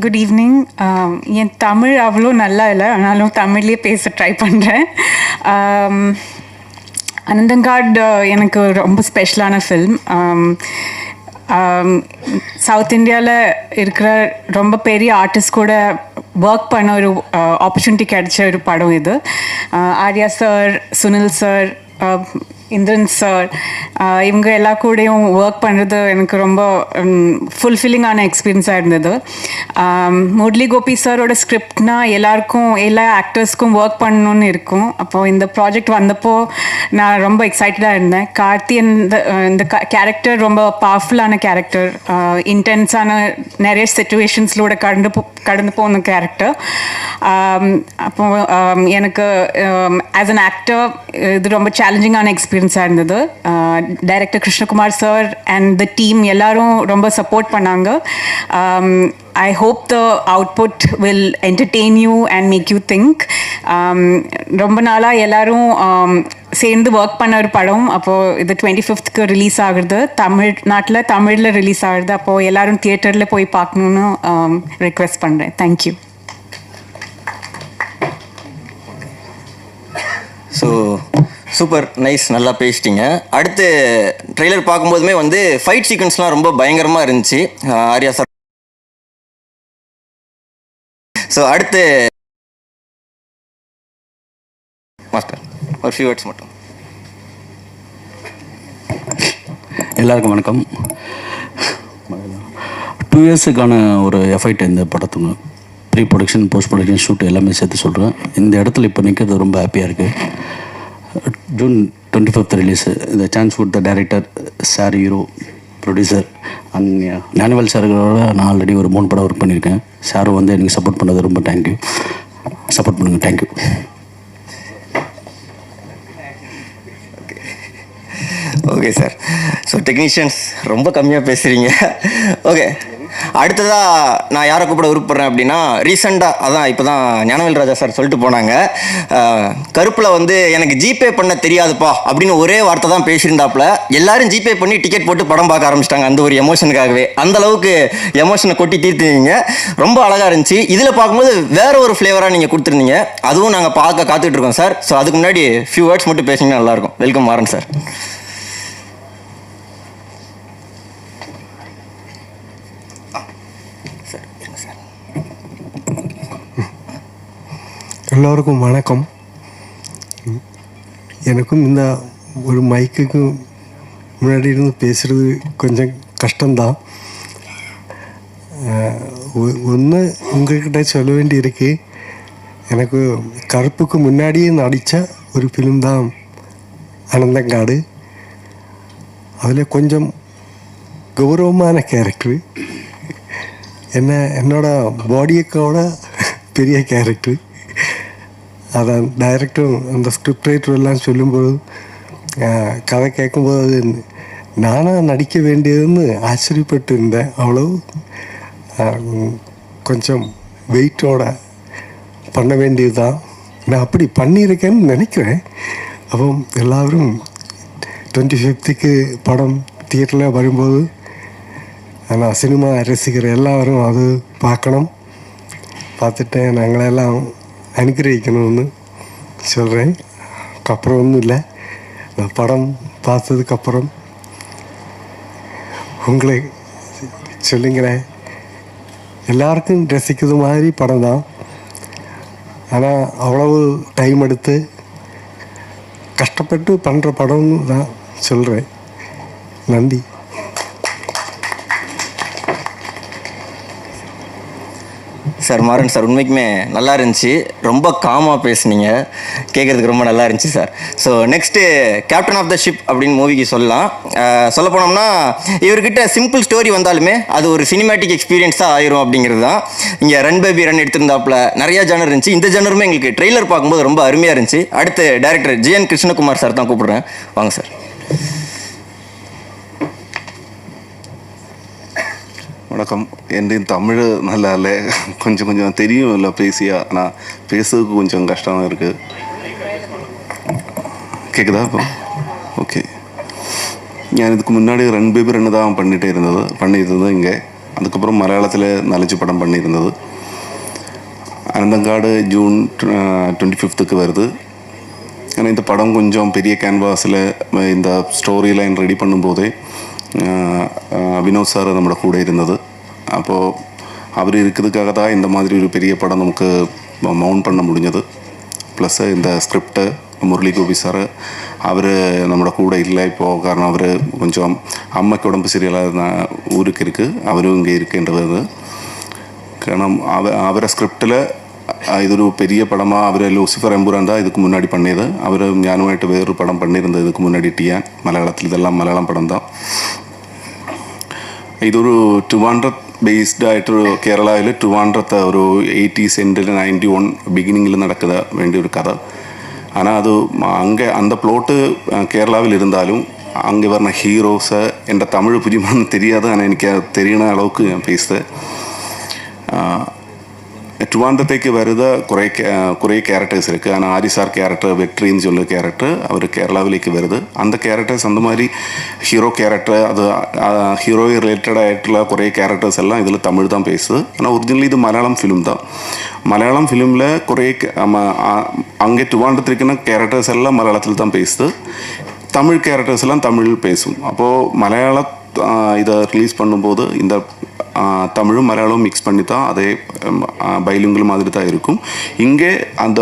Good evening. என் தமிழ் அவ்வளோ நல்லா இல்லை, ஆனாலும் தமிழ்லேயே பேச ட்ரை பண்ணுறேன். அனந்தங்காட் எனக்கு ரொம்ப ஸ்பெஷலான ஃபில்ம். சவுத் இந்தியாவில் இருக்கிற ரொம்ப பெரிய ஆர்டிஸ்ட் கூட ஒர்க் பண்ண ஒரு ஆப்பர்ச்சுனிட்டி கிடைச்ச ஒரு படம் இது. Arya sir, Sunil sir, Indran sir, இவங்க எல்லா கூடயும் ஒர்க் பண்ணுறது எனக்கு ரொம்ப ஃபுல்ஃபில்லிங்கான எக்ஸ்பீரியன்ஸாக இருந்தது. முரளி கோபி சாரோட ஸ்கிரிப்ட்னா எல்லாருக்கும், எல்லா ஆக்டர்ஸ்க்கும் ஒர்க் பண்ணணுன்னு இருக்கும். அப்போது இந்த ப்ராஜெக்ட் வந்தப்போ நான் ரொம்ப எக்ஸைட்டடாக இருந்தேன். கார்த்தி இந்த கேரக்டர் ரொம்ப பவர்ஃபுல்லான கேரக்டர், இன்டென்ஸான நிறைய சிச்சுவேஷன்ஸ்லோட கடந்து போன கேரக்டர். அப்போது எனக்கு ஆஸ் அன் ஆக்டர் இது ரொம்ப சேலஞ்சிங்கான எக்ஸ்பீரியன்ஸாக இருந்தது. Director Krishnakumar sir and the team எல்லாரும் ரொம்ப சப்போர்ட் பண்ணாங்க. I hope the output will entertain you and make you think. ரொம்ப நாளாக எல்லோரும் சேர்ந்து ஒர்க் பண்ண ஒரு படம். அப்போது இது 25th ரிலீஸ் ஆகுது, தமிழில் ரிலீஸ் ஆகுது. அப்போது எல்லோரும் தியேட்டரில் போய் பார்க்கணுன்னு ரெக்வெஸ்ட் பண்ணுறேன். தேங்க்யூ. ஸோ சூப்பர் நைஸ், நல்லா பேசிட்டீங்க. அடுத்து ட்ரெய்லர் பார்க்கும்போதுமே வந்து ஃபைட் சீக்வன்ஸ்லாம் ரொம்ப பயங்கரமாக இருந்துச்சு. ஆர்யா சார். ஸோ அடுத்து மாஸ்டர் ஒரு ஃபியூ வேர்ட்ஸ் மட்டும். எல்லாருக்கும் வணக்கம். 2 இயர்ஸுக்கான ஒரு எஃபைட் இந்த படத்துக்கு pre production, post production, shoot எல்லாமே சேர்த்து சொல்கிறேன். இந்த இடத்துல இப்போ நிற்கிறது ரொம்ப ஹாப்பியாக இருக்குது. June 25th release. இந்த சான்ஸ் கொடுத்த director sir, hero, producer and Gnanavel சார்களோட நான் ஆல்ரெடி ஒரு 3 படம் ஒர்க் பண்ணியிருக்கேன். சாரும் வந்து எனக்கு சப்போர்ட் பண்ணது ரொம்ப தேங்க்யூ. சப்போர்ட் பண்ணுங்கள். Thank you. Okay sir. So technicians ரொம்ப கம்மியாக பேசுகிறீங்க. ஓகே, அடுத்ததாக நான் யாரை கூப்பிட விருப்பப்படுறேன் அப்படின்னா, ரீசெண்டாக அதான் இப்போ தான் ஞானவேல் ராஜா சார் சொல்லிட்டு போனாங்க, கருப்பில் வந்து எனக்கு ஜிபே பண்ண தெரியாதுப்பா அப்படின்னு ஒரே வார்த்தை தான் பேசியிருந்தாப்புல. எல்லாரும் ஜிபே பண்ணி டிக்கெட் போட்டு படம் பார்க்க ஆரம்பிச்சிட்டாங்க அந்த ஒரு எமோஷனுக்காகவே. அந்தளவுக்கு எமோஷனை கொட்டி தீர்த்துனீங்க. ரொம்ப அழகாக இருந்துச்சு. இதில் பார்க்கும்போது வேற ஒரு ஃப்ளேவராக நீங்கள் கொடுத்துருந்தீங்க. அதுவும் நாங்கள் பார்க்க காத்துட்டு இருக்கோம் சார். ஸோ அதுக்கு முன்னாடி ஃபியூ வேர்ட்ஸ் மட்டும் பேசிங்கன்னா நல்லாயிருக்கும். Welcome Maran sir. எல்லோருக்கும் வணக்கம். எனக்கும் இந்த ஒரு மைக்குக்கு முன்னாடி இருந்து பேசுகிறது கொஞ்சம் கஷ்டம்தான். ஒன்று உங்கள்கிட்ட சொல்ல வேண்டி இருக்கு. எனக்கு கருப்புக்கு முன்னாடியே நடித்த ஒரு ஃபிலிம் தான் அனந்தங்காடு. அதில் கொஞ்சம் கௌரவமான கேரக்டரு, என்னோட பாடியக்கோட பெரிய கேரக்டரு. அதான் டைரக்டரும் அந்த ஸ்கிரிப்ட் ரைட்டர் எல்லாம் சொல்லும்போது, கதை கேட்கும்போது அது நானாக நடிக்க வேண்டியதுன்னு ஆச்சரியப்பட்டு இருந்தேன். அவ்வளோ கொஞ்சம் வெயிட்டோட பண்ண வேண்டியது தான். நான் அப்படி பண்ணியிருக்கேன்னு நினைக்கிறேன். அப்போ எல்லோரும் 25th படம் தியேட்டரில் வரும்போது ஆனால் சினிமா ரசிக்கிற எல்லோரும் அது பார்க்கணும். பார்த்துட்டு நாங்களெல்லாம் அனுகிரகிக்கணும்னு சொல்கிறேன். அப்புறம் ஒன்றும் இல்லை, நான் படம் பார்த்ததுக்கப்புறம் உங்களை சொல்லுங்கிறேன். எல்லாருக்கும் ரசிக்கிறது மாதிரி படம் தான், ஆனால் அவ்வளவு டைம் எடுத்து கஷ்டப்பட்டு பண்ணுற படம்னு தான் சொல்கிறேன். நன்றி. சார் மாறன் சார், உண்மைக்குமே நல்லா இருந்துச்சு. ரொம்ப காமாக பேசுனீங்க, கேட்குறதுக்கு ரொம்ப நல்லா இருந்துச்சு sir. So next captain of the ship அப்படின்னு மூவிக்கு சொல்லலாம். சொல்ல போனோம்னா இவர்கிட்ட சிம்பிள் ஸ்டோரி வந்தாலுமே அது ஒரு சினிமேட்டிக் எக்ஸ்பீரியன்ஸாக ஆயிரும் அப்படிங்கிறது தான். இங்கே ரன் பேபி ரன் எடுத்திருந்தாப்புல நிறையா ஜானர் இருந்துச்சு. இந்த ஜானருமே எங்களுக்கு ட்ரெய்லர் பார்க்கும்போது ரொம்ப அருமையாக இருந்துச்சு. அடுத்து டைரக்டர் ஜிஎன் கிருஷ்ணகுமார் சார் தான் கூப்பிடுறேன். வாங்க சார். வணக்கம். என் தமிழ் நல்லா இல்லை, கொஞ்சம் தெரியும் இல்லை பேசியா, ஆனால் பேசுறதுக்கு கொஞ்சம் கஷ்டமாக இருக்குது. கேட்குதா இப்போ? ஓகே. ഞാൻ இதுக்கு முன்னாடி ரன் பேபி ரன் தான் பண்ணிகிட்டே இருந்தது இங்கே. அதுக்கப்புறம் மலையாளத்தில் நாலஞ்சு படம் பண்ணியிருந்தது. அனந்தங்காடு ஜூன் 25க்கு வருது. ஏன்னா இந்த படம் கொஞ்சம் பெரிய கேன்வாஸில் இந்த ஸ்டோரி லைன் ரெடி பண்ணும்போதே வினோத் சார் நம்மளோட கூட இருந்தது. அப்போது அவர் இருக்கிறதுக்காக தான் இந்த மாதிரி ஒரு பெரிய படம் நமக்கு மவுண்ட் பண்ண முடிஞ்சது. ப்ளஸ் இந்த ஸ்கிரிப்டு முரளி கோபி சார் அவர் நம்மளோட கூட இல்லை இப்போது. காரணம் அவர் கொஞ்சம் அம்மைக்கு உடம்பு சரியில்லாத ஊருக்கு இருக்குது, அவரும் இங்கே இருக்குன்றது. காரணம் அவரை ஸ்கிரிப்டில் ഇതൊരു പെരിയ പടമാണ്. അവർ ലൂസിഫർ എമ്പുരാൻ தான் இதுக்கு முன்னாடி பண்ணியது. அவர் ஞானுமாയിട്ട് வேறு படம் பண்ணியிருந்தது இதுக்கு முன்னாடி டியான். மலையாளத்தில் இதெல்லாம் மலையாளம் படம் தான். ഇതൊരു 200 ബേസ്ഡ് ആയിട്ടൊരു കേരളയിൽ 200 ഒരു 80s എൻഡിൽ 91 பிகினிங்கில் நடக்குத வேண்டிய ஒரு கதை. ஆனால் அது அங்கே அந்த ப்ளோட்டு கேரளாவில் இருந்தாலும் அங்கே வர்ற ஹீரோஸை என்ற தமிழ் புரியுமான்னு தெரியாது. ஆனால் எனக்கு தெரியன அளவுக்கு நான் பேசுகிறேன். ட்ரிவாண்டத்துக்கு வருத குறை கேரக்டர்ஸ் இருக்குது. ஆனால் ஆரிசார் கேரக்டர் வெற்றின்னு சொல்லி கேரக்டர் அவர் கேரளாவிலேக்கு வருது. அந்த கேரக்டர்ஸ் அந்த மாதிரி ஹீரோ கேரக்டர் அது ஹீரோ ரிலேட்டட் ஆகிட்டுள்ள குறை கேரக்டர்ஸ் எல்லாம் இதில் தமிழ் தான் பேசுது. ஆனால் ஒரிஜினலி இது மலையாளம் ஃபிலிம் தான். மலையாளம் ஃபிலிமில் குறை அங்கே ட்ரிவாண்டத்துக்குன்னா கேரக்டர்ஸ் எல்லாம் மலையாளத்தில் தான் பேசுது. தமிழ் கேரக்டர்ஸ் எல்லாம் தமிழ் பேசும். அப்போது மலையாள இதை ரிலீஸ் பண்ணும்போது இந்த தமிழும் மலையாளமும் மிக்ஸ் பண்ணி தான் அதே பைலிங்குவல் மாதிரி தான் இருக்கும். இங்கே அந்த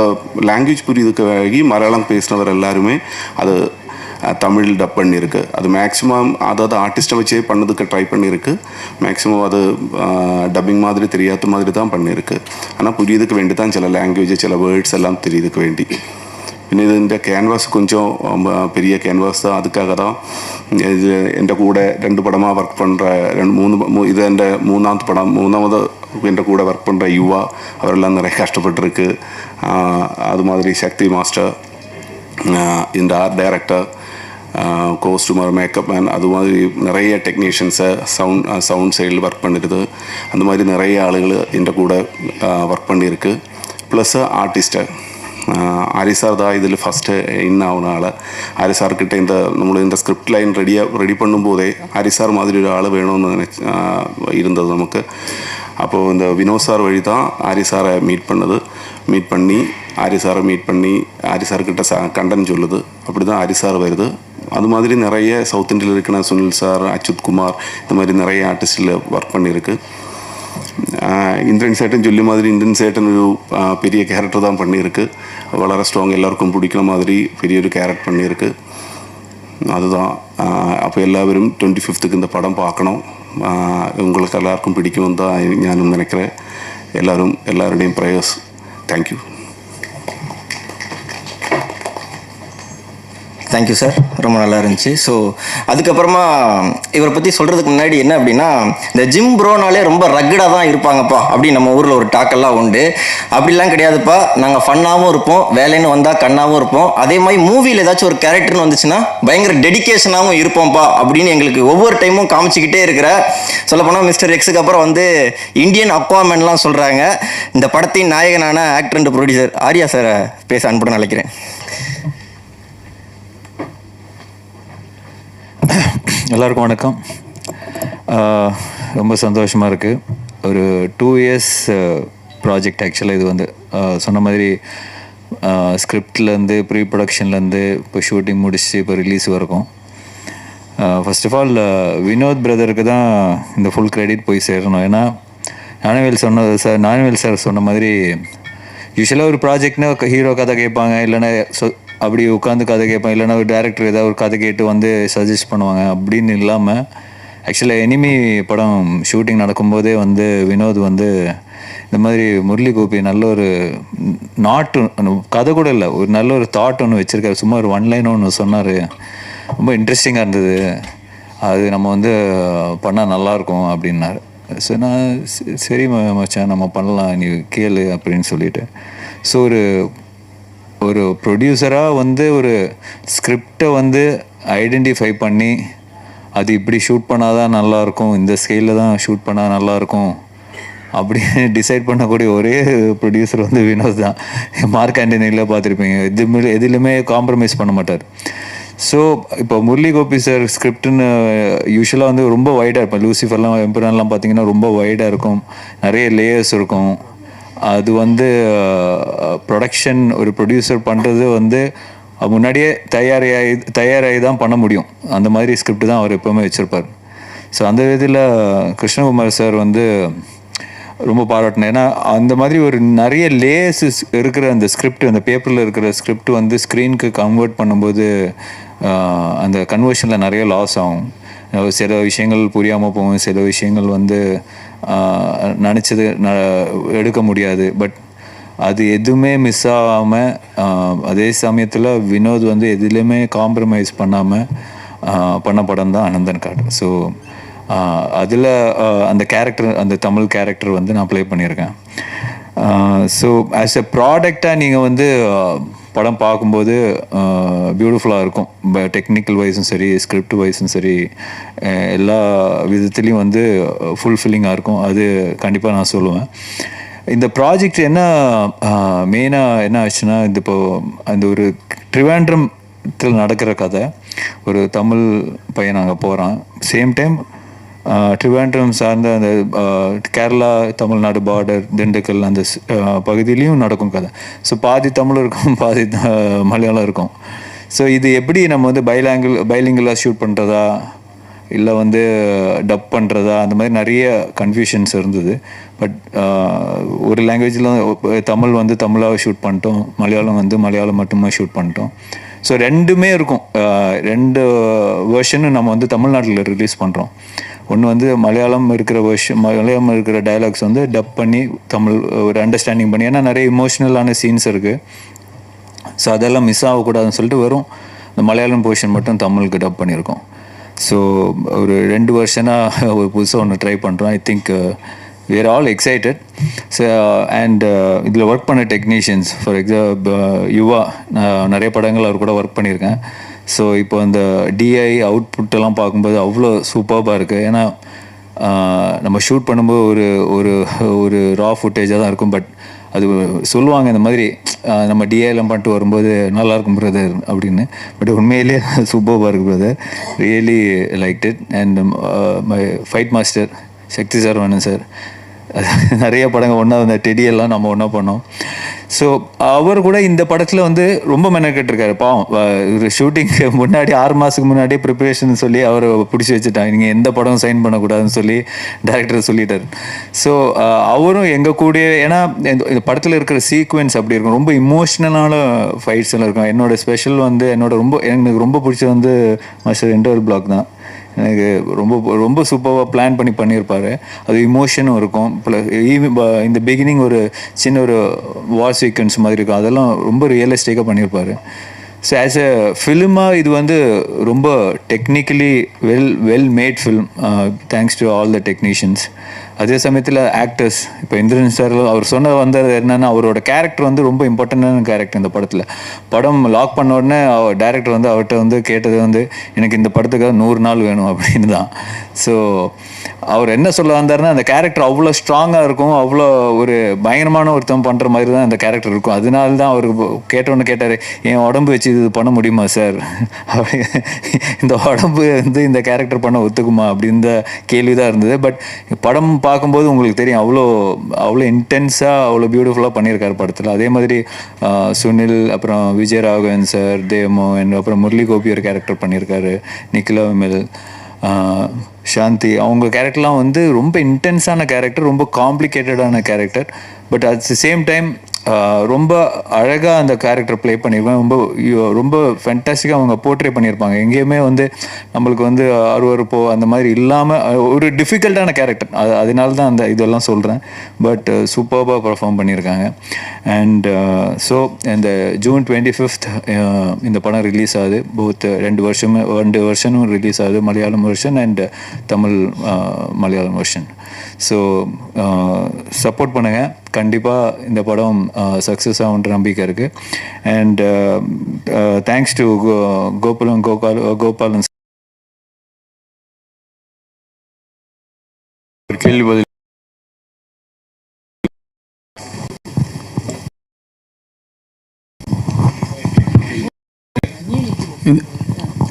லாங்குவேஜ் புரியுதுக்காகி மலையாளம் பேசினவர் எல்லாருமே அது தமிழ் டப் பண்ணியிருக்கு. அது மேக்ஸிமம் அதாவது ஆர்டிஸ்ட்டை வச்சே பண்ணதுக்கு ட்ரை பண்ணியிருக்கு. மேக்ஸிமம் அது டப்பிங் மாதிரி தெரியாத மாதிரி தான் பண்ணியிருக்கு. ஆனால் புரியுதுக்கு வேண்டி தான் சில லாங்குவேஜ் சில வேர்ட்ஸ் எல்லாம் தெரியுதுக்கு வேண்டி. പിന്നെ ഇതിൻ്റെ ക്യാൻവാസ് கொஞ்சம் பெரிய கேன்வாஸ் தான். அதுக்காக தான் இது என் கூட 2 படமாக ஒர்க் பண்ணுற 3 இது என் மூணாவது படம். மூணாவது என் கூட ஒர்க் பண்ணுற யுவா அவரெல்லாம் நிறைய கஷ்டப்பட்டுருக்கு. அது மாதிரி சக்தி மாஸ்டர், இந்த ஆர்ட் டைரக்டர், கோஸ்டூமர், மேக்கப் மேன், அது மாதிரி நிறைய டெக்னீஷியன்ஸை சவுண்ட் சைடில் ஒர்க் பண்ணிடுது. அந்த மாதிரி நிறைய ஆளுகள் என் கூட ஒர்க் பண்ணியிருக்கு. ப்ளஸ் ஆர்டிஸ்ட்டு ஆரிசார் தான் இதில் ஃபஸ்ட்டு ஆகுன ஆள். ஆரிசார்கிட்ட നമ്മൾ இந்த ஸ்கிரிப்ட் லைன் ரெடி பண்ணும்போதே ஆரிசார் மாதிரி ஒரு ஆள் வேணும்னு இருந்தது நமக்கு. அப்போது இந்த வினோத் சார் வழி தான் ஆரிசாரை மீட் பண்ணி ஆரிசார்கிட்ட கண்டன் சொல்லுது. அப்படி தான் ஆரிசார் வருது. அது மாதிரி நிறைய சவுத் இந்தியாவில் இருக்கிற சுனில் சார், அச்சுத் குமார், இந்த மாதிரி நிறைய ஆர்டிஸ்டில் ஒர்க் பண்ணியிருக்கு. இந்திரன் சேட்டன் சொல்லி மாதிரி இந்திரன் சேட்டன் ஒரு பெரிய கேரக்டர் தான் பண்ணியிருக்கு. வளர ஸ்ட்ராங் எல்லாருக்கும் பிடிக்கிற மாதிரி பெரிய ஒரு கேரக்டர் பண்ணியிருக்கு. அதுதான். அப்போ எல்லாரும் 25க்கு இந்த படம் பார்க்கணும். உங்களுக்கு எல்லாருக்கும் பிடிக்கும் தான் ഞാനും நினைக்கிறேன். எல்லாருடையும் ப்ரேயர்ஸ். தேங்க்யூ. தேங்க்யூ சார், ரொம்ப நல்லா இருந்துச்சு. ஸோ அதுக்கப்புறமா இவரை பற்றி சொல்கிறதுக்கு முன்னாடி என்ன அப்படின்னா, இந்த ஜிம் ப்ரோனாலே ரொம்ப ரக்கடாக தான் இருப்பாங்கப்பா அப்படின்னு நம்ம ஊரில் ஒரு டாக்கெல்லாம் உண்டு. அப்படிலாம் கிடையாதுப்பா, நாங்கள் ஃபன்னாகவும் இருப்போம், வேலைன்னு வந்தால் கண்ணாகவும் இருப்போம். அதே மாதிரி மூவியில் ஏதாச்சும் ஒரு கேரக்டர்னு வந்துச்சுன்னா பயங்கர டெடிக்கேஷனாகவும் இருப்போம்ப்பா அப்படின்னு எங்களுக்கு ஒவ்வொரு டைமும் காமிச்சிக்கிட்டே இருக்கிற, சொல்லப்போனால் மிஸ்டர் எக்ஸுக்கு அப்புறம் வந்து இந்தியன் அக்வாமேன்லாம் சொல்கிறாங்க. இந்த படத்தின் நாயகனான ஆக்டர் அண்ட் ப்ரொடியூசர் ஆர்யா சாரை பேச அன்புடன் அழைக்கிறேன். எல்லாருக்கும் வணக்கம். ரொம்ப சந்தோஷமாக இருக்குது. ஒரு 2 இயர்ஸ் ப்ராஜெக்ட் ஆக்சுவலாக. இது வந்து சொன்ன மாதிரி ஸ்கிரிப்ட்லேருந்து ப்ரீ ப்ரொடக்ஷன்லேருந்து இப்போ ஷூட்டிங் முடிச்சு இப்போ ரிலீஸ் வரைக்கும். ஃபர்ஸ்ட் ஆஃப் ஆல் வினோத் பிரதருக்கு தான் இந்த ஃபுல் கிரெடிட் போய் சேரணும். ஏன்னா ஞானவேல் சார் சொன்ன மாதிரி யூஸ்வலாக ஒரு ப்ராஜெக்ட்னா ஹீரோ கதை கேட்பாங்க, இல்லைன்னா அப்படி உட்காந்து கதை கேட்பாங்க, இல்லைன்னா ஒரு டேரக்டர் ஏதாவது ஒரு கதை கேட்டு வந்து சஜஸ்ட் பண்ணுவாங்க. அப்படின்னு இல்லாமல் ஆக்சுவலாக எனிமி படம் ஷூட்டிங் நடக்கும்போதே வந்து வினோத் வந்து இந்த மாதிரி முரளி கோபி நல்ல ஒரு கதை கூட இல்லை, ஒரு நல்ல ஒரு தாட் ஒன்று வச்சுருக்காரு. சும்மா ஒரு 1 லைன் ஒன்று சொன்னார். ரொம்ப இன்ட்ரெஸ்டிங்காக இருந்தது. அது நம்ம வந்து பண்ணால் நல்லாயிருக்கும் அப்படின்னாரு. ஸோ நான் சரி மச்சான் நம்ம பண்ணலாம், நீ கேளு அப்படின்னு சொல்லிட்டு. ஸோ ஒரு ப்ரொடியூசராக வந்து ஒரு ஸ்கிரிப்டை வந்து ஐடென்டிஃபை பண்ணி அது இப்படி ஷூட் பண்ணால் தான் நல்லாயிருக்கும், இந்த ஸ்கேலில் தான் ஷூட் பண்ணால் நல்லாயிருக்கும் அப்படின்னு டிசைட் பண்ணக்கூடிய ஒரே ப்ரொடியூசர் வந்து வினோத் தான். மார்க் ஆண்டனியில் பார்த்துருப்பீங்க, எதுலையுமே காம்ப்ரமைஸ் பண்ண மாட்டார். ஸோ இப்போ முரளி கோபி சார் ஸ்கிரிப்டுன்னு யூஸ்வலாக வந்து ரொம்ப வைடாக இருக்கும். லூசிஃபர்லாம் எம்புரான்லாம் பார்த்தீங்கன்னா ரொம்ப வைடாக இருக்கும், நிறைய லேயர்ஸ் இருக்கும். அது வந்து ப்ரொடக்ஷன் ஒரு ப்ரொடியூசர் பண்ணுறது வந்து முன்னாடியே தயாராகி தான் பண்ண முடியும். அந்த மாதிரி ஸ்கிரிப்ட் தான் அவர் எப்போவுமே வச்சுருப்பார். ஸோ அந்த விதத்தில் கிருஷ்ணகுமார் சார் வந்து ரொம்ப பாராட்டினேன். ஏன்னா அந்த மாதிரி ஒரு நிறைய லேயர்ஸ் இருக்கிற அந்த ஸ்கிரிப்ட், அந்த பேப்பரில் இருக்கிற ஸ்கிரிப்ட் வந்து ஸ்க்ரீனுக்கு கன்வெர்ட் பண்ணும்போது அந்த கன்வர்ஷனில் நிறைய லாஸ் ஆகும். சில விஷயங்கள் புரியாமல் போகும், சில விஷயங்கள் வந்து நினச்சது எடுக்க முடியாது. பட் அது எதுவுமே மிஸ் ஆகாமல், அதே சமயத்தில் வினோத் வந்து எதுலேயுமே காம்ப்ரமைஸ் பண்ணாமல் பண்ண படம் தான் அனந்தன் காடு. ஸோ அதில் அந்த கேரக்டர், அந்த தமிழ் கேரக்டர் வந்து நான் ப்ளே பண்ணியிருக்கேன். ஸோ ஆஸ் எ ப்ராடக்டாக நீங்கள் வந்து படம் பார்க்கும்போது பியூட்டிஃபுல்லாக இருக்கும். டெக்னிக்கல் வைஸும் சரி, ஸ்கிரிப்ட் வைஸும் சரி, எல்லா விதத்துலேயும் வந்து ஃபுல்ஃபில்லிங்காக இருக்கும். அது கண்டிப்பாக நான் சொல்லுவேன். இந்த ப்ராஜெக்ட் என்ன மெயினாக என்ன ஆச்சுன்னா, இந்த இப்போது அந்த ஒரு ட்ரிவாண்ட்ரத்தில் நடக்கிற கதை. ஒரு தமிழ் பையன் அங்கே போகிறான். சேம் டைம் ட்ரிவாண்ட்ரம் சார்ந்த அந்த கேரளா தமிழ்நாடு பார்டர் திண்டுக்கல் அந்த பகுதியிலையும் நடக்கும் கதை. ஸோ பாதி தமிழ் இருக்கும், பாதி மலையாளம் இருக்கும். ஸோ இது எப்படி நம்ம வந்து பைலிங்குலாக ஷூட் பண்ணுறதா இல்லை வந்து டப் பண்ணுறதா, அந்த மாதிரி நிறைய கன்ஃபியூஷன்ஸ் இருந்தது. பட் ஒரு லாங்குவேஜில் தமிழ் வந்து தமிழாக ஷூட் பண்ணிட்டோம், மலையாளம் வந்து மலையாளம் மட்டுமே ஷூட் பண்ணிட்டோம். ஸோ ரெண்டுமே இருக்கும். ரெண்டு வேர்ஷனும் நம்ம வந்து தமிழ்நாட்டில் ரிலீஸ் பண்ணுறோம். ஒன்று வந்து மலையாளம் இருக்கிற டயலாக்ஸ் வந்து டப் பண்ணி தமிழ் ஒரு அண்டர்ஸ்டாண்டிங் பண்ணி, ஏன்னா நிறைய இமோஷ்னலான சீன்ஸ் இருக்குது. ஸோ அதெல்லாம் மிஸ் ஆகக்கூடாதுன்னு சொல்லிட்டு வெறும் இந்த மலையாளம் போர்ஷன் மட்டும் தமிழுக்கு டப் பண்ணியிருக்கோம். ஸோ ஒரு 2 வருஷனாக ஒரு புதுசாக ஒன்று ட்ரை பண்ணுறோம். I think we are all excited. So and இதில் ஒர்க் பண்ண டெக்னீஷியன்ஸ், ஃபார் எக்ஸாம்பிள் யுவா, நான் நிறைய படங்கள் அவர் கூட ஒர்க் பண்ணியிருக்கேன். ஸோ இப்போ அந்த டிஐ அவுட்புட்டெல்லாம் பார்க்கும்போது அவ்வளோ சூப்பர்பாக இருக்குது. ஏன்னா நம்ம ஷூட் பண்ணும்போது ஒரு ஒரு ஒரு ரா ஃபுட்டேஜாக தான் இருக்கும். பட் அது சொல்லுவாங்க இந்த மாதிரி நம்ம டிஐலாம் பண்ணிட்டு வரும்போது நல்லாயிருக்கும் பிரதர் அப்படின்னு. பட் உண்மையிலே சூப்பர்பாக இருக்குது brother, really like it. And my fight master Sakthi sir வேணும் சார், நிறைய படங்கள் ஒன்றா அந்த டெடியெல்லாம் நம்ம ஒன்றா பண்ணோம். ஸோ அவர் கூட இந்த படத்தில் வந்து ரொம்ப மெனக்கெட்டிருக்காரு. பாவம், ஒரு ஷூட்டிங்க்கு முன்னாடி 6 மாதத்துக்கு முன்னாடியே ப்ரிப்பரேஷன் சொல்லி அவரை பிடிச்சி வச்சுட்டாங்க. நீங்கள் எந்த படம் சைன் பண்ணக்கூடாதுன்னு சொல்லி டைரக்டர் சொல்லிட்டார். ஸோ அவரும் எங்கள் கூட, ஏன்னா இந்த படத்தில் இருக்கிற சீக்வென்ஸ் அப்படி இருக்கும், ரொம்ப இமோஷ்னலான ஃபைட்ஸ் எல்லாம் இருக்கும். எனக்கு ரொம்ப பிடிச்சது வந்து மாஸ்டர் இன்டர்வல் பிளாக் தான். எனக்கு ரொம்ப சூப்பராக பிளான் பண்ணியிருப்பார். அது இமோஷனும் இருக்கும். இந்த பிகினிங் ஒரு சின்ன ஒரு வார் சீக்வன்ஸ் மாதிரி இருக்கும், அதெல்லாம் ரொம்ப ரியலிஸ்டிக்காக பண்ணியிருப்பார். ஸோ ஆஸ் எ ஃபிலிமாக இது வந்து ரொம்ப technically well made film, thanks to all the technicians. அதே சமயத்தில் ஆக்டர்ஸ், இப்போ இந்திரன் சார் அவர் வந்தது என்னென்னா, அவரோட கேரக்டர் வந்து ரொம்ப இம்பார்ட்டண்டான கேரக்டர் இந்த படத்தில். படம் லாக் பண்ண உடனே டேரக்டர் வந்து அவர்கிட்ட வந்து கேட்டது வந்து, எனக்கு இந்த படத்துக்காக 100 நாள் வேணும் அப்படின்னு தான். ஸோ அவர் என்ன சொல்ல வந்தாருன்னா, அந்த கேரக்டர் அவ்வளோ ஸ்ட்ராங்காக இருக்கும், அவ்வளோ ஒரு பயங்கரமான ஒருத்தம் பண்ணுற மாதிரி தான் அந்த கேரக்டர் இருக்கும். அதனால தான் அவருக்கு கேட்டோன்னு கேட்டார், என் உடம்பு வச்சு இது பண்ண முடியுமா சார், அப்படி இந்த உடம்பு வந்து இந்த கேரக்டர் பண்ண ஒத்துக்குமா அப்படின்ற கேள்வி தான் இருந்தது. பட் படம் பார்க்கும்போது உங்களுக்கு தெரியும், அவ்வளோ இன்டென்ஸாக அவ்வளோ பியூட்டிஃபுல்லாக பண்ணியிருக்காரு படத்தில். அதே மாதிரி சுனில், அப்புறம் விஜயராகவன் சார், தேவமோகன், அப்புறம் முரளி கோபி ஒரு கேரக்டர் பண்ணியிருக்காரு, நிக்கிலா விமல், சாந்தி, அவங்க கேரக்டர்லாம் வந்து ரொம்ப இன்டென்ஸான கேரக்டர், ரொம்ப காம்ப்ளிகேட்டடான character. But at the same time ரொம்ப அழகாக அந்த கேரக்டர் ப்ளே பண்ணியிருப்பேன். ரொம்ப ஃபேண்டாஸ்டிக்காக அவங்க போர்ட்ரே பண்ணியிருப்பாங்க. எங்கேயுமே வந்து நம்மளுக்கு வந்து அருவருப்போ அந்த மாதிரி இல்லாமல் ஒரு டிஃபிகல்ட்டான கேரக்டர். அதனால தான் அந்த இதெல்லாம் சொல்கிறேன். பட் சூப்பர்பாக பர்ஃபார்ம் பண்ணியிருக்காங்க. அண்ட் ஸோ இந்த ஜூன் 25th இந்த படம் ரிலீஸ் ஆகுது. போத் 2 வருஷனும் ரிலீஸ் ஆகுது, Malayalam version and Tamil Malayalam version. So support பண்ணுங்கள், கண்டிப்பாக இந்த படம் சக்ஸஸ் ஆகுன்ற நம்பிக்கை இருக்குது. அண்ட் தேங்க்ஸ் டு கோபாலன் கேள்வி பதில்.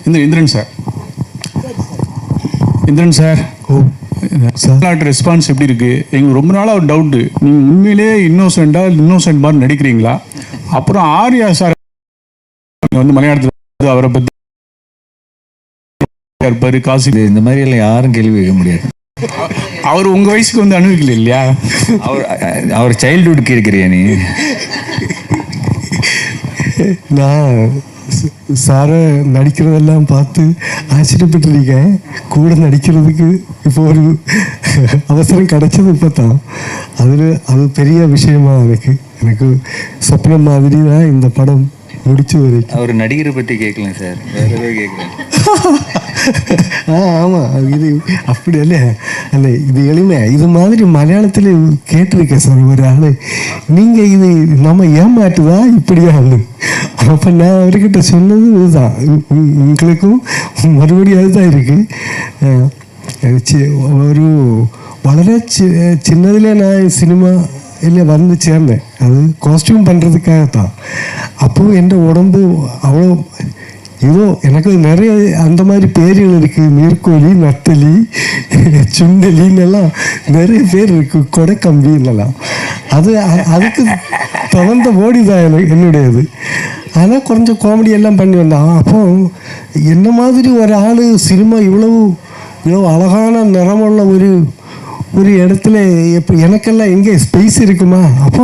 இந்திரன் சார் ரெஸ்பான்ஸ் எப்படி இருக்கு? எங்களுக்கு ரொம்ப நாளாக ஒரு டவுட்டு, நீங்கள் உண்மையிலே இன்னோசென்ட் மாதிரி நடிக்கிறீங்களா? அப்புறம் ஆர்யா சார் வந்து மலையாளத்தில் அவரை பற்றி இருப்பாரு, காசு இந்த மாதிரி எல்லாம் யாரும் கேள்வி கேட்க முடியாது. அவர் உங்கள் வயசுக்கு வந்து அனுபவிக்கல இல்லையா? அவர் சைல்டுஹுட்க்கு இருக்கிறியா நீ? நான் சாரை நடிக்கிறதெல்லாம் பார்த்து ஆச்சரியப்பட்டிருக்கேன். கூட நடிக்கிறதுக்கு இப்போ ஒரு அவசரம் கிடைச்சது இப்போ தான். அது பெரிய விஷயமா எனக்கு சொப்னம் மாதிரி தான் இந்த படம் முடிச்சு வரைக்கும். அவர் நடிகரை பற்றி கேட்கலாம் சார், வேற ஏதாவது கேட்கலாம். ஆமாம், இது அப்படி அல்ல இது எளிமை. இது மாதிரி மலையாளத்தில் கேட்டிருக்கேன் சார் ஒரு ஆள், நீங்கள் இது நம்ம ஏமாட்டுதா இப்படியான்னு. அப்போ நான் அவர்கிட்ட சொன்னது இதுதான், உங்களுக்கும் மறுபடியும் அதுதான் இருக்குது. ஒரு വളരെ சின்னதில் நான் சினிமா இல்லை வந்து சேர்ந்தேன், அது காஸ்டியூம் பண்ணுறதுக்காகத்தான். அப்போது என் உடம்பு அவ்வளோ ஏதோ எனக்கு நிறைய அந்த மாதிரி பேர்கள் இருக்குது, நீர்க்கோழி, நத்தலி, சுண்டலின்னெல்லாம் நிறைய பேர் இருக்குது, கொடைக்கம்பின்னெல்லாம். அதுக்கு தகுந்த ஓடி தான் என்னுடையது. ஆனால் கொஞ்சம் காமெடியெல்லாம் பண்ணி வந்தான். அப்போ என்ன மாதிரி ஒரு ஆள் சினிமா இவ்வளோ அழகான நிறமுள்ள ஒரு இடத்துல எப்படி எனக்கெல்லாம் எங்கே ஸ்பேஸ் இருக்குமா? அப்போ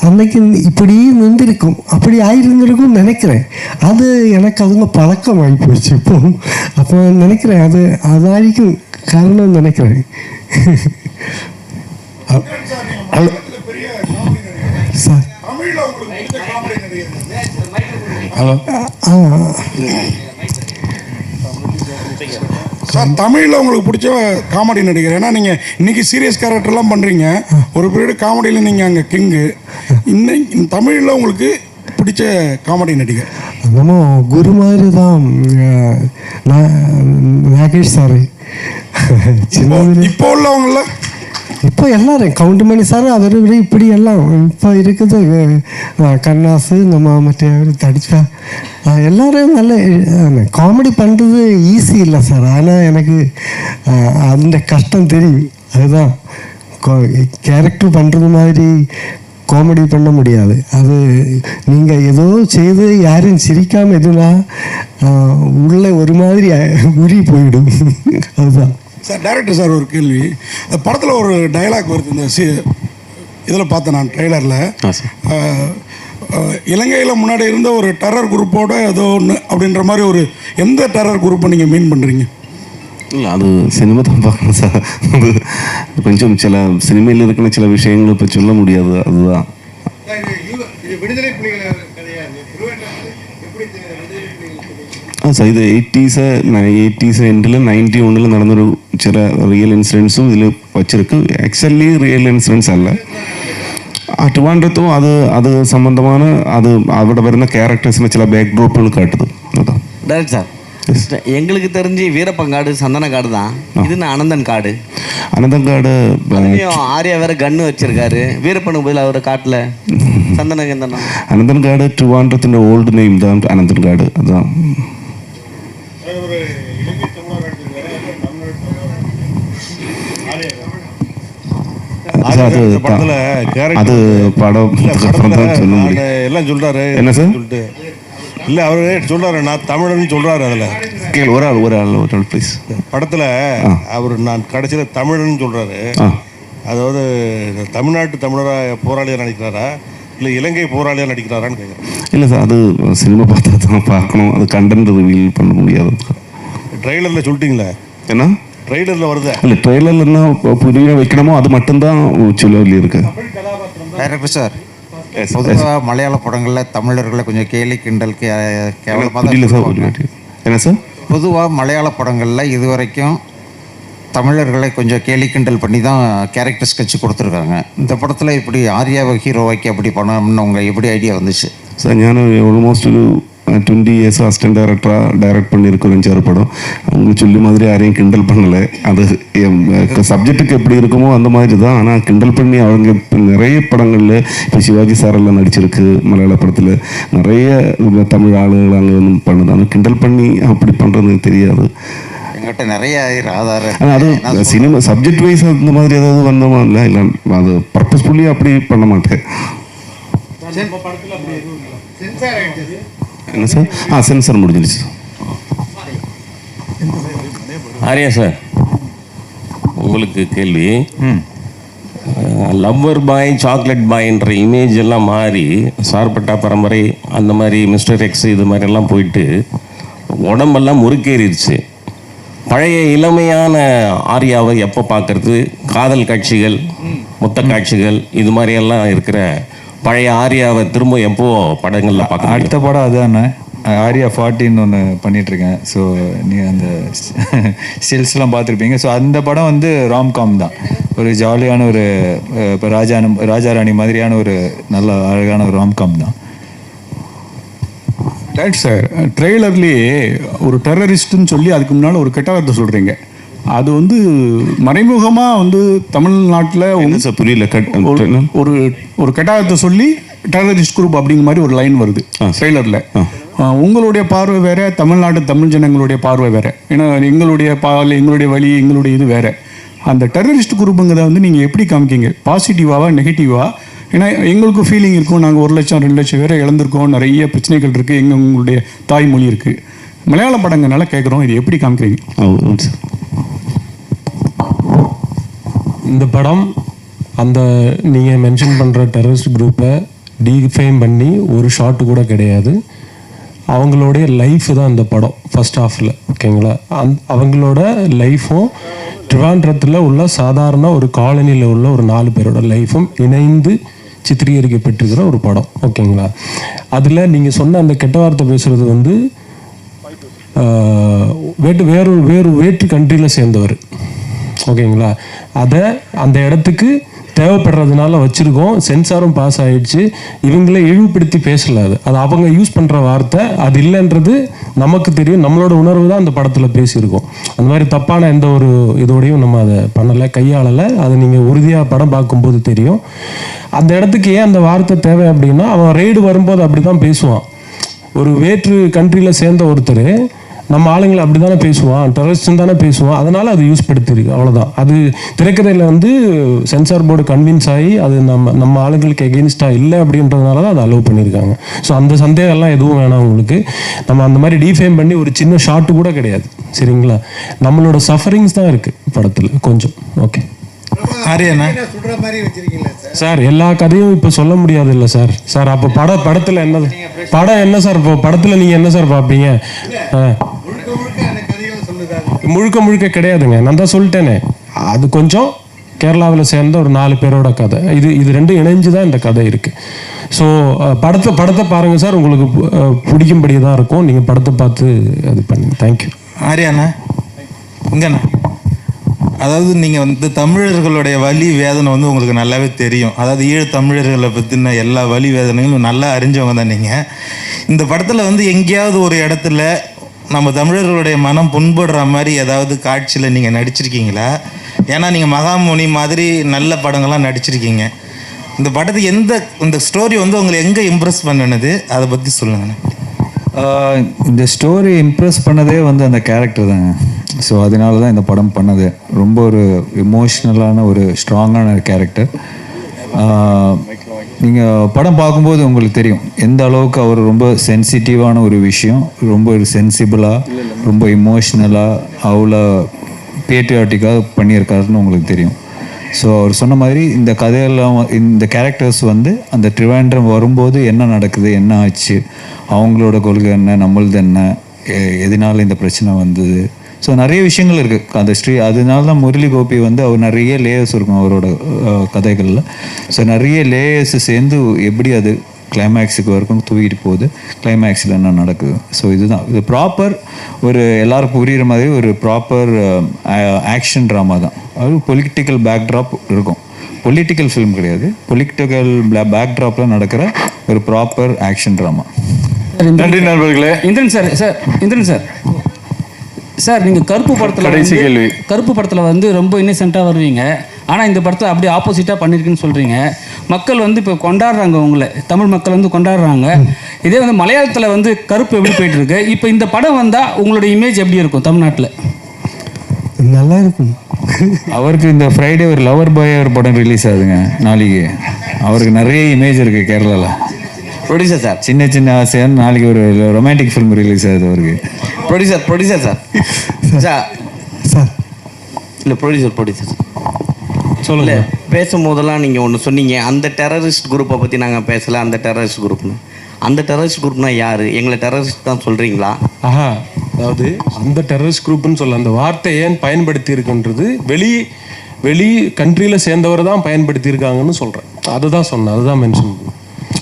அன்னைக்கு இப்படி நின்றுருக்கும், அப்படி ஆயிருந்திருக்கும் நினைக்கிறேன். அது எனக்கு அதுங்க பழக்கம் ஆகி போச்சு இப்போ. அப்போ நினைக்கிறேன் அதாയിരിக்கும் காரணம் நினைக்கிறேன். சார் சார், தமிழில் உங்களுக்கு பிடிச்ச காமெடி நடிகர்? ஏன்னா நீங்கள் இன்றைக்கி சீரியஸ் கேரக்டர்லாம் பண்ணுறீங்க, ஒரு பீரியட் காமெடியில் நீங்கள் அங்கே கிங்கு. இன்னைக்கு தமிழில் உங்களுக்கு பிடிச்ச காமெடி நடிகர்? நம்ம குரு மாதிரி தான் நாகேஷ் சார். இப்போ உள்ளவங்கள இப்போ எல்லாரும் கவுண்டமணி சார் அதை விட இப்படி எல்லாம் இப்போ இருக்குது. கண்ணாசு நம்ம மற்ற தடிச்சா எல்லாரும் நல்ல காமெடி பண்ணுறது ஈஸி இல்லை சார். ஆனால் எனக்கு அந்த கஷ்டம் தெரியும். அதுதான் கேரக்டர் பண்ணுறது மாதிரி காமெடி பண்ண முடியாது. அது நீங்கள் ஏதோ செய்து யாரும் சிரிக்காமல் எதுனா உள்ள ஒரு மாதிரி உரி போயிடும். அதுதான் சார். டைரக்டர் சார், ஒரு கேள்வி. அந்த படத்தில் ஒரு டயலாக் வருது, இந்த இதில் பார்த்தேன் நான் ட்ரெய்லரில். இலங்கையில் முன்னாடி இருந்த ஒரு டெரர் குரூப்போட ஏதோ ஒன்று அப்படின்ற மாதிரி ஒரு எந்த டெரர் குரூப்பை நீங்கள் மீன் பண்ணுறீங்க? இல்லை, அது சினிமா தான் பார்க்கணும் சார். அது கொஞ்சம் சில சினிமையில் இருக்கிற சில விஷயங்கள் இப்போ சொல்ல முடியாது. அதுதான் சார். இது 80s எண்டில் 91 நடந்த சில ரியல் இன்சிடென்ட்ஸும் இதில் வச்சுருக்கு. ஆக்சுவலி ரியல் இன்சிடென்ட்ஸ் அல்ல. ட்ரிவாண்ட்ரத்தும் அது சம்பந்தமான அதோட வருന്ന கேரக்டர்ஸ்னு சில பேக்ட்ராப்னு காட்டுது. அதுதான் டேரக்ட் சார். எங்களுக்கு தெரிஞ்சு வீரப்பங்காடு சந்தனக்காடு தான். இது அனந்தன் காடு. அனந்தன் காடு ஆர்யா வேற கன்னு வச்சிருக்காரு. வீரப்பனுக்கு பதில் அவரோட காட்டில் சந்தனம். அனந்தன் காடு ட்ரிவாண்ட்ரத்திൻ്റെ ஓல்டு നെയിം தான் அனந்தன் காடு. அதுதான் அது படம் சொல்ல முடியும். எல்லாம் சொல்றாரு. என்ன சார்? இல்லை, அவர் சொல்றாரு நான் தமிழன்னு சொல்றாரு. அதில் ஒரு ஆள் ப்ளீஸ். படத்தில் அவர் நான் கடைசியில் தமிழன்னு சொல்றாரு. அதாவது தமிழ்நாட்டு தமிழராக போராளியாக நடிக்கிறாரா இல்லை இலங்கை போராளியாக நடிக்கிறாரான்னு கேட்குறேன். இல்லை சார், அது சினிமா பார்த்தா தான் பார்க்கணும். அது கண்டென்ட் ரிவீல் பண்ண முடியாது. ட்ரெய்லரில் சொல்லிட்டீங்களே? என்ன ட்ரெய்லரில் வருது? இல்லை, ட்ரெய்லரில் என்ன புரிய வைக்கணுமோ அது மட்டும்தான் சொல்லி இருக்கு. டைரக்டர் சார், பொதுவாக மலையாள படங்களில் தமிழர்களை கொஞ்சம் கேலி கிண்டல் என்ன சார்? பொதுவாக மலையாள படங்களில் இதுவரைக்கும் தமிழர்களை கொஞ்சம் கேலி கிண்டல் பண்ணி தான் கேரக்டர் ஸ்கெட்ச் கொடுத்துருக்காங்க. இந்த படத்தில் இப்படி ஆர்யாவை ஹீரோவாக்கி அப்படி பண்ணணும்னு உங்கள் எப்படி ஐடியா வந்துச்சு சார்? ഞാൻ ഓൾമോസ്റ്റ് ഒരു 20 இயர்ஸ் அசிஸ்டன்ட் டைரக்டராக டைரக்ட் பண்ணியிருக்க ஒரு 5-6 படம். அவங்க சொல்லி மாதிரி யாரையும் கிண்டல் பண்ணலை. அது சப்ஜெக்ட்டுக்கு எப்படி இருக்குமோ அந்த மாதிரி தான். ஆனால் கிண்டல் பண்ணி அவங்க இப்போ நிறைய படங்களில் இப்போ சிவாஜி சாரெல்லாம் நடிச்சிருக்கு மலையாள படத்தில், நிறைய தமிழ் ஆளுகள் அங்கே வந்து பண்ணுது. ஆனால் கிண்டல் பண்ணி அப்படி பண்ணுறது தெரியாது. எங்கிட்ட நிறைய ஆதாரம். அது சினிமா சப்ஜெக்ட் வைஸ் அந்த மாதிரி ஏதாவது வந்தோமா இல்லை, இல்லை அது பர்பஸ்ஃபுல்லி அப்படி பண்ண மாட்டேன். என்ன சார்? சென்சார் முடிஞ்சிருச்சு. ஆரியா சார், உங்களுக்கு கேள்வி. லவ்வர் பாய், சாக்லேட் பாய்ன்ற இமேஜ் எல்லாம் மாறி சார்பட்டா பரம்பரை அந்த மாதிரி மிஸ்டர் எக்ஸ் இது மாதிரிலாம் போயிட்டு உடம்பெல்லாம் முறுக்கேறிடுச்சு. பழைய இளமையான ஆர்யாவை எப்போ பார்க்கறது? காதல் காட்சிகள், முத்த காட்சிகள் இது மாதிரியெல்லாம் இருக்கிற பழைய ஆர்யாவை திரும்ப எப்போ படங்களில் பார்க்க? அடுத்த படம் அதுதானே, ஆர்யா 40 ஒன்று பண்ணிகிட்ருக்கேன். ஸோ நீ அந்த ஸ்டில்ஸ்லாம் பார்த்துருப்பீங்க. ஸோ அந்த படம் வந்து ராம்காம் தான். ஒரு ஜாலியான ஒரு இப்போ ராஜாராணி மாதிரியான ஒரு நல்ல அழகான ஒரு ராம்காம் தான். ரைட் சார், ட்ரெய்லர்லேயே ஒரு டெரரிஸ்ட்டுன்னு சொல்லி அதுக்கு முன்னால் ஒரு கெட்ட வார்த்தை சொல்கிறீங்க. அது வந்து மறைமுகமாக வந்து தமிழ்நாட்டில் புரியல. ஒரு ஒரு கெட்ட வார்த்தை சொல்லி டெரரிஸ்ட் குரூப் அப்படிங்கிற மாதிரி ஒரு லைன் வருது ட்ரெய்லரில். உங்களுடைய பார்வை வேறு, தமிழ்நாட்டு தமிழ் ஜனங்களுடைய பார்வை வேறு. ஏன்னா எங்களுடைய வழி, எங்களுடைய இது வேறு. அந்த டெரரிஸ்ட் குரூப்புங்கிறத வந்து நீங்கள் எப்படி காமிக்கிங்க? பாசிட்டிவாவா நெகட்டிவா? ஏன்னா எங்களுக்கு ஃபீலிங் இருக்கும், நாங்கள் 1 லட்சம் 2 லட்சம் பேரை இழந்திருக்கோம், நிறைய பிரச்சனைகள் இருக்குது, உங்களுடைய தாய்மொழி இருக்குது. மலையாள படங்கள்னால கேட்குறோம், இது எப்படி காமிக்கிறீங்க? இந்த படம் அந்த நீங்கள் மென்ஷன் பண்ணுற டெரரிஸ்ட் குரூப்பை டீஃபைம் பண்ணி ஒரு ஷாட்டு கூட கிடையாது. அவங்களுடைய லைஃப் தான் இந்த படம் ஃபர்ஸ்ட் ஹாஃபில். ஓகேங்களா? அவங்களோட லைஃப்பும் ட்ரிவாண்ட்ரத்தில் உள்ள சாதாரண ஒரு காலனியில் உள்ள ஒரு 4 பேரோட லைஃப்பும் இணைந்து சித்திரீகரிக்கப்பட்டிருக்கிற ஒரு படம். ஓகேங்களா? அதில் நீங்கள் சொன்ன அந்த கெட்ட வார்த்தை பேசுகிறது வந்து வேற்று கண்ட்ரியில் சேர்ந்தவர். ஓகேங்களா? அதை அந்த இடத்துக்கு தேவைப்படுறதுனால வச்சுருக்கோம். சென்சாரும் பாஸ் ஆகிடுச்சு. இவங்களே இழிவுபடுத்தி பேசல. அது அவங்க யூஸ் பண்ணுற வார்த்தை, அது இல்லைன்றது நமக்கு தெரியும். நம்மளோட உணர்வு தான் அந்த படத்தில் பேசியிருக்கோம். அந்த மாதிரி தப்பான எந்த ஒரு இதோடையும் நம்ம அதை பண்ணலை, கையாளலை. அதை நீங்கள் உறுதியாக படம் பார்க்கும்போது தெரியும். அந்த இடத்துக்கு ஏன் அந்த வார்த்தை தேவை அப்படின்னா, அவன் ரெய்டு வரும்போது அப்படி தான் பேசுவான். ஒரு வேற்று கண்ட்ரியில் சேர்ந்த ஒருத்தர் நம்ம ஆளுங்களை அப்படி தானே பேசுவான், டெரரிஸ்ட்னு தானே பேசுவான். அதனால் அது யூஸ் படுத்திருக்கு, அவ்வளோதான். அது திரைக்கதையில் வந்து சென்சார் போர்டு கன்வின்ஸ் ஆகி அது நம்ம ஆளுங்களுக்கு எகெயின்ஸ்டாக இல்லை அப்படின்றதுனால தான் அதை அலோவ் பண்ணியிருக்காங்க. ஸோ அந்த சந்தேகம்லாம் எதுவும் வேணாம் உங்களுக்கு. நம்ம அந்த மாதிரி டீஃபைம் பண்ணி ஒரு சின்ன ஷாட்டு கூட கிடையாது. சரிங்களா? நம்மளோட சஃபரிங்ஸ் தான் இருக்குது படத்தில் கொஞ்சம். ஓகே சார், எல்லா கதையும் இப்போ சொல்ல முடியாது இல்லை சார். சார் அப்போ படத்தில் என்ன சார்? இப்போ படத்தில் நீங்கள் என்ன சார் பார்ப்பீங்க? முழுக்க கிடையாதுங்க. நான் தான் சொல்லிட்டேனே, அது கொஞ்சம் கேரளாவில் சேர்ந்த ஒரு 4 பேரோட கதை. இது ரெண்டும் இணைஞ்சு தான் இந்த கதை இருக்குது. ஸோ படத்தை பாருங்கள் சார், உங்களுக்கு பிடிக்கும்படி தான் இருக்கும். நீங்கள் படத்தை பார்த்து அது பண்ணுங்க. தேங்க்யூ. ஆரியாண்ணா இங்கண்ணா, அதாவது நீங்கள் வந்து தமிழர்களுடைய வலி வேதனை வந்து உங்களுக்கு நல்லாவே தெரியும். அதாவது ஈழத்தமிழர்களை பற்றின எல்லா வலி வேதனைகளும் நல்லா அறிஞ்சவங்க தான் நீங்கள். இந்த படத்தில் வந்து எங்கேயாவது ஒரு இடத்துல நம்ம தமிழர்களுடைய மனம் புண்படுற மாதிரி ஏதாவது காட்சியில் நீங்கள் நடிச்சிருக்கீங்களா? ஏன்னா நீங்கள் மகாமுனி மாதிரி நல்ல படங்கள்லாம் நடிச்சிருக்கீங்க. இந்த படத்துக்கு இந்த ஸ்டோரி வந்து உங்களை எங்கே இம்ப்ரெஸ் பண்ணினது, அதை பற்றி சொல்லுங்கண்ணா. இந்த ஸ்டோரி இம்ப்ரெஸ் பண்ணதே வந்து அந்த கேரக்டர் தாங்க. ஸோ அதனால தான் இந்த படம் பண்ணது. ரொம்ப ஒரு எமோஷ்னலான ஒரு ஸ்ட்ராங்கான கேரக்டர். நீங்கள் படம் பார்க்கும்போது உங்களுக்கு தெரியும் எந்த அளவுக்கு அவர் ரொம்ப சென்சிட்டிவான ஒரு விஷயம், ரொம்ப ஒரு சென்சிபிளாக, ரொம்ப இமோஷ்னலாக, அவ்வளோ பேட்ரியாட்டிக்காக பண்ணியிருக்காருன்னு உங்களுக்கு தெரியும். ஸோ அவர் சொன்ன மாதிரி இந்த கதையெல்லாம் இந்த கேரக்டர்ஸ் வந்து அந்த ட்ரிவாண்ட்ரம் வரும்போது என்ன நடக்குது, என்ன ஆச்சு, அவங்களோட கொள்கை என்ன, நம்மளது என்ன, எதனால இந்த பிரச்சனை வந்தது. ஸோ நிறைய விஷயங்கள் இருக்குது அந்த அதனால தான் முரளி கோபி வந்து அவர் நிறைய லேயர்ஸ் இருக்கும் அவரோட கதைகளில். ஸோ நிறைய லேயர்ஸ் சேர்ந்து எப்படி அது கிளைமேக்ஸுக்கு வரைக்கும் தூக்கிட்டு போகுது, கிளைமேக்ஸில் என்ன நடக்குது. ஸோ இது ப்ராப்பர் ஒரு எல்லாருக்கும் புரிகிற மாதிரி ஒரு ப்ராப்பர் ஆக்ஷன் ட்ராமா தான். அது பொலிட்டிக்கல் பேக்ட்ராப் இருக்கும். பொலிட்டிக்கல் ஃபிலிம் கிடையாது, பொலிட்டிக்கல் பேக்ட்ராப்பில் நடக்கிற ஒரு ப்ராப்பர் ஆக்ஷன் ட்ராமா. நன்றி நண்பர்களே. இந்திரன் சார் சார் நீங்கள் கருப்பு படத்தில் கடைசி கேள்வி. கருப்பு படத்தில் வந்து ரொம்ப இன்னசென்ட்டாக வருவீங்க, ஆனால் இந்த படத்தை அப்படியே ஆப்போசிட்டாக பண்ணியிருக்குன்னு சொல்கிறீங்க. மக்கள் வந்து இப்போ கொண்டாடுறாங்க, உங்களை தமிழ் மக்கள் வந்து கொண்டாடுறாங்க. இதே வந்து மலையாளத்தில் வந்து கருப்பு எப்படி போயிட்டு இருக்கு, இப்போ இந்த படம் வந்தால் உங்களோட இமேஜ் எப்படி இருக்கும் தமிழ்நாட்டில்? நல்லா இருக்கும். அவருக்கு இந்த ஃப்ரைடே ஒரு லவர் பாய் ஒரு படம் ரிலீஸ் ஆகுதுங்க நாளைக்கு. அவருக்கு நிறைய இமேஜ் இருக்குது கேரளாவில். ப்ரொடியூசர் சார், சின்ன சின்ன ஆசையான நாளைக்கு ஒரு ரொமான்டிக் ஃபிலிம் ரிலீஸ் ஆகுது அவருக்கு. ப்ரொடியூசர் சார் இல்லை ப்ரொடியூசர் சொல்லுங்க. பேசும்போதெல்லாம் நீங்கள் ஒன்று சொன்னீங்க, அந்த டெரரிஸ்ட் குரூப்பை பற்றி நாங்கள் பேசலை. அந்த டெரரிஸ்ட் குரூப்னா யார்? எங்களை டெரரிஸ்ட் தான் சொல்கிறீங்களா? ஆஹா, அதாவது அந்த டெரரிஸ்ட் குரூப்னு சொல்ல அந்த வார்த்தை ஏன் பயன்படுத்தி இருக்குன்றது வெளி கண்ட்ரியில் சேர்ந்தவர் தான் பயன்படுத்தி இருக்காங்கன்னு சொல்கிறேன். அதுதான் சொன்னேன், அதுதான் மென்ஷன்.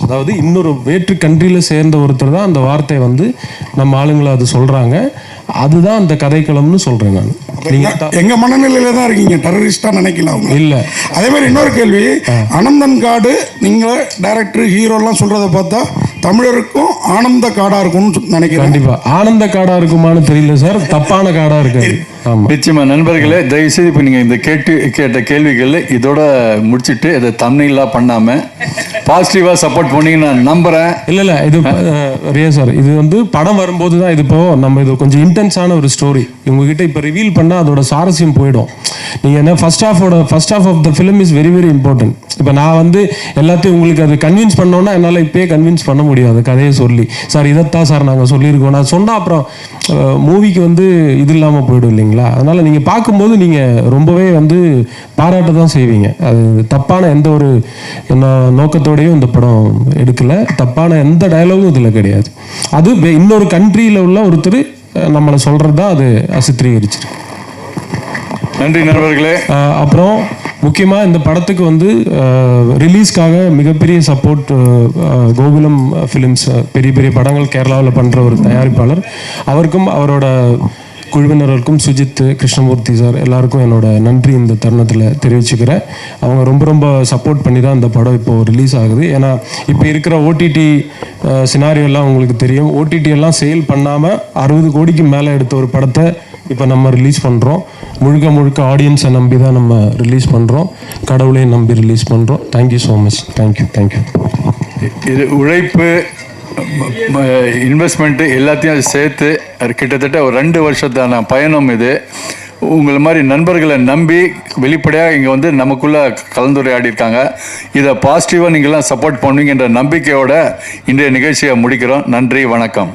அதாவது இன்னொரு வேற்று கண்ட்ரியில் சேர்ந்த ஒருத்தர் தான் அந்த வார்த்தை வந்து நம்ம ஆளுங்களை அது சொல்கிறாங்க. அதுதான் அந்த கதைக்களம்னு சொல்கிறேன் நான். எங்க மனநிலையில தான் இருக்கீங்க, டெரரிஸ்டா நினைக்கலாம் இல்ல. அதே மாதிரி இன்னொரு கேள்வி, அனந்தன் காடு நீங்க டைரக்டர் ஹீரோலாம் சொல்றதை பார்த்தா தமிழருக்கும் ஆனந்த காடா இருக்கும்னு நினைக்கிறேன். கண்டிப்பா ஆனந்த காடா இருக்குமான்னு தெரியல சார், தப்பான காடா இருக்கு. நிச்சயமா நண்பர்களே, தயவுசெய்து இப்போ நீங்கள் இந்த கேட்ட கேள்விகள் இதோட முடிச்சுட்டு இதை தம்ப்நெயிலா பண்ணாம பாசிட்டிவாக சப்போர்ட் பண்ணீங்கன்னு நான் நம்புறேன். இல்லை இது ரியா சார், இது வந்து படம் வரும்போது தான் இது இப்போ நம்ம இது கொஞ்சம் இன்டென்ஸான ஒரு ஸ்டோரி உங்ககிட்ட இப்போ ரிவீல் பண்ணால் அதோட சாரஸ்யம் போயிடும். நீங்கள் என்ன first half of the film is very very important. இப்போ நான் வந்து எல்லாத்தையும் உங்களுக்கு அது கன்வின்ஸ் பண்ணோன்னா என்னால் இப்போயே கன்வின்ஸ் பண்ண முடியாது. கதையை சொல்லி சார் இதைத்தான் சார் நாங்கள் சொல்லியிருக்கோம் நான் சொன்னால் அப்புறம் மூவிக்கு வந்து இது இல்லாமல் போயிடும் இல்லைங்களா? அதனால் நீங்கள் பார்க்கும்போது நீங்கள் ரொம்பவே வந்து பாராட்ட தான் செய்வீங்க. அது தப்பான எந்த ஒரு நோக்கத்தோடையும் இந்த படம் எடுக்கலை, தப்பான எந்த டயலாகும் இதில் கிடையாது. அது இன்னொரு கண்ட்ரியில் உள்ள ஒருத்தர் நம்மளை சொல்கிறது தான் அது சித்தரிச்சிருக்கு. நன்றி நண்பர்களே. அப்புறம் முக்கியமாக இந்த படத்துக்கு வந்து ரிலீஸ்க்காக மிகப்பெரிய சப்போர்ட் கோகுலம் ஃபிலிம்ஸ், பெரிய பெரிய படங்கள் கேரளாவில் பண்ணுற ஒரு தயாரிப்பாளர், அவருக்கும் அவரோட குழுவினருக்கும் சுஜித், கிருஷ்ணமூர்த்தி சார் எல்லாருக்கும் என்னோட நன்றி இந்த தருணத்தில் தெரிவிச்சுக்கிறேன். அவங்க ரொம்ப சப்போர்ட் பண்ணி தான் இந்த படம் இப்போது ரிலீஸ் ஆகுது. ஏன்னா இப்போ இருக்கிற ஓடிடி சினாரியெல்லாம் உங்களுக்கு தெரியும். ஓடிடி எல்லாம் சேல் பண்ணாமல் 60 கோடிக்கு மேலே எடுத்த ஒரு படத்தை இப்போ நம்ம ரிலீஸ் பண்ணுறோம். முழுக்க ஆடியன்ஸை நம்பி தான் நம்ம ரிலீஸ் பண்ணுறோம், கடவுளையும் நம்பி ரிலீஸ் பண்ணுறோம். Thank you so much. தேங்க்யூ. இது உழைப்பு, இன்வெஸ்ட்மெண்ட்டு எல்லாத்தையும் சேர்த்து கிட்டத்தட்ட ஒரு 2 வருஷத்தான பயணம் இது. உங்களை மாதிரி நண்பர்களை நம்பி வெளிப்படையாக இங்கே வந்து நமக்குள்ளே கலந்துரையாடி இருக்காங்க. இதை பாசிட்டிவாக நீங்கள்லாம் சப்போர்ட் பண்ணுவீங்கன்ற நம்பிக்கையோட இன்றைய நிகழ்ச்சியை முடிக்கிறோம். நன்றி, வணக்கம்.